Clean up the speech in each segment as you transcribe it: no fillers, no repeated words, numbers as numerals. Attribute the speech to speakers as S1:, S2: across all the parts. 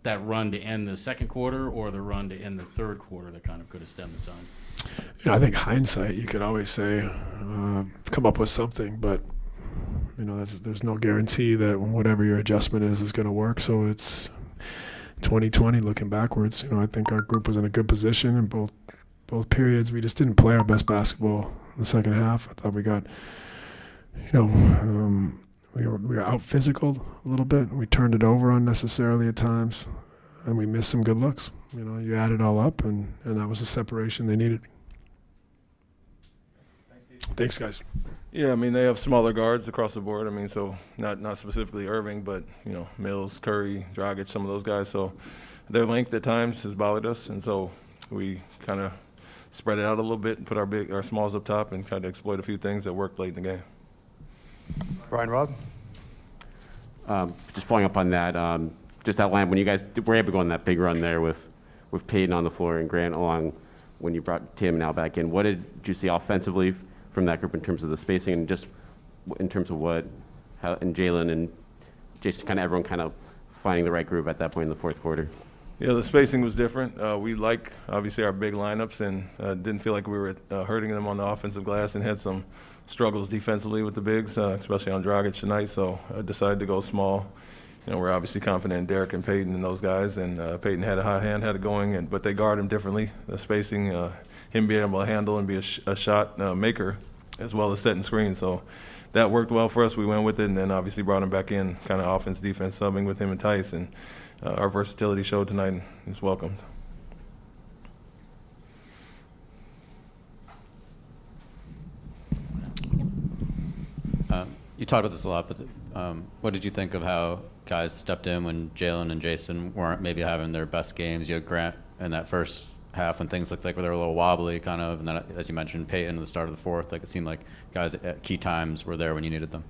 S1: that run to end the second quarter or the run to end the third quarter that kind of could have stemmed the time?
S2: I think hindsight, you could always say, come up with something, but there's no guarantee that whatever your adjustment is going to work. So it's 2020 looking backwards. I think our group was in a good position in both periods. We just didn't play our best basketball in the second half. I thought we got, we were out physical a little bit. We turned it over unnecessarily at times, and we missed some good looks. You add it all up, and that was the separation they needed. Thanks, guys.
S3: Yeah, they have smaller guards across the board. So not specifically Irving, but Mills, Curry, Dragic, some of those guys. So their length at times has bothered us, and so we kind of spread it out a little bit and put our smalls up top and kind of exploit a few things that worked late in the game.
S4: Brian Robb.
S5: Just following up on that, just that line when you guys were able to go on that big run there with Peyton on the floor and Grant along when you brought Tim now back in. What did you see offensively from that group in terms of the spacing and just in terms of and Jalen and Jason, kind of everyone kind of finding the right groove at that point in the fourth quarter?
S3: Yeah, the spacing was different. We like, obviously, our big lineups and didn't feel like we were hurting them on the offensive glass and had some struggles defensively with the bigs, especially on Dragic tonight. So I decided to go small. We're obviously confident in Derek and Peyton and those guys, and Peyton had a high hand, had it going, but they guard him differently. The spacing, him being able to handle and be a shot maker as well as setting screens. So that worked well for us. We went with it, and then obviously brought him back in, kind of offense, defense, subbing with him and Tice, and our versatility showed tonight and is welcomed.
S6: You talked about this a lot, but what did you think of how guys stepped in when Jalen and Jason weren't maybe having their best games? You had Grant in that first half when things looked like they were a little wobbly, kind of, and then, as you mentioned, Peyton at the start of the fourth. It seemed like guys at key times were there when you needed them.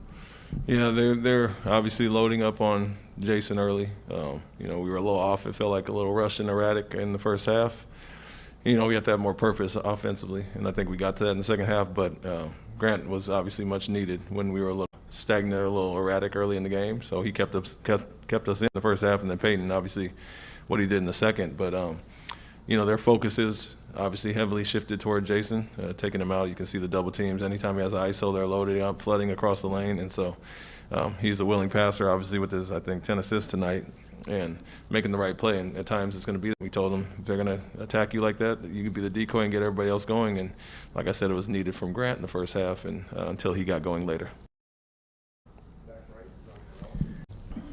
S3: Yeah, they're obviously loading up on Jason early. We were a little off. It felt like a little rushed and erratic in the first half. We have to have more purpose offensively, and I think we got to that in the second half. But Grant was obviously much needed when we were a little stagnant, a little erratic early in the game. So he kept us in the first half, and then Peyton, obviously, what he did in the second. But their focus is obviously heavily shifted toward Jason, taking him out. You can see the double teams. Anytime he has an ISO, they're loading up, flooding across the lane. And so he's a willing passer, obviously, with his, 10 assists tonight and making the right play. And at times it's going to be, we told them, if they're going to attack you like that, you could be the decoy and get everybody else going. And like I said, it was needed from Grant in the first half and until he got going later.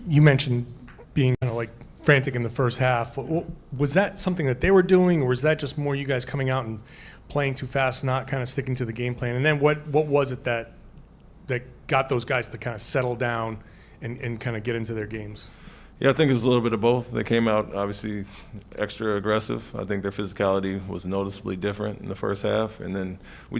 S7: You mentioned being frantic in the first half. Was that something that they were doing, or was that just more you guys coming out and playing too fast, not kind of sticking to the game plan? And then what was it that got those guys to kind of settle down and kind of get into their games?
S3: Yeah, I think it was a little bit of both. They came out obviously extra aggressive. I think their physicality was noticeably different in the first half, and then we just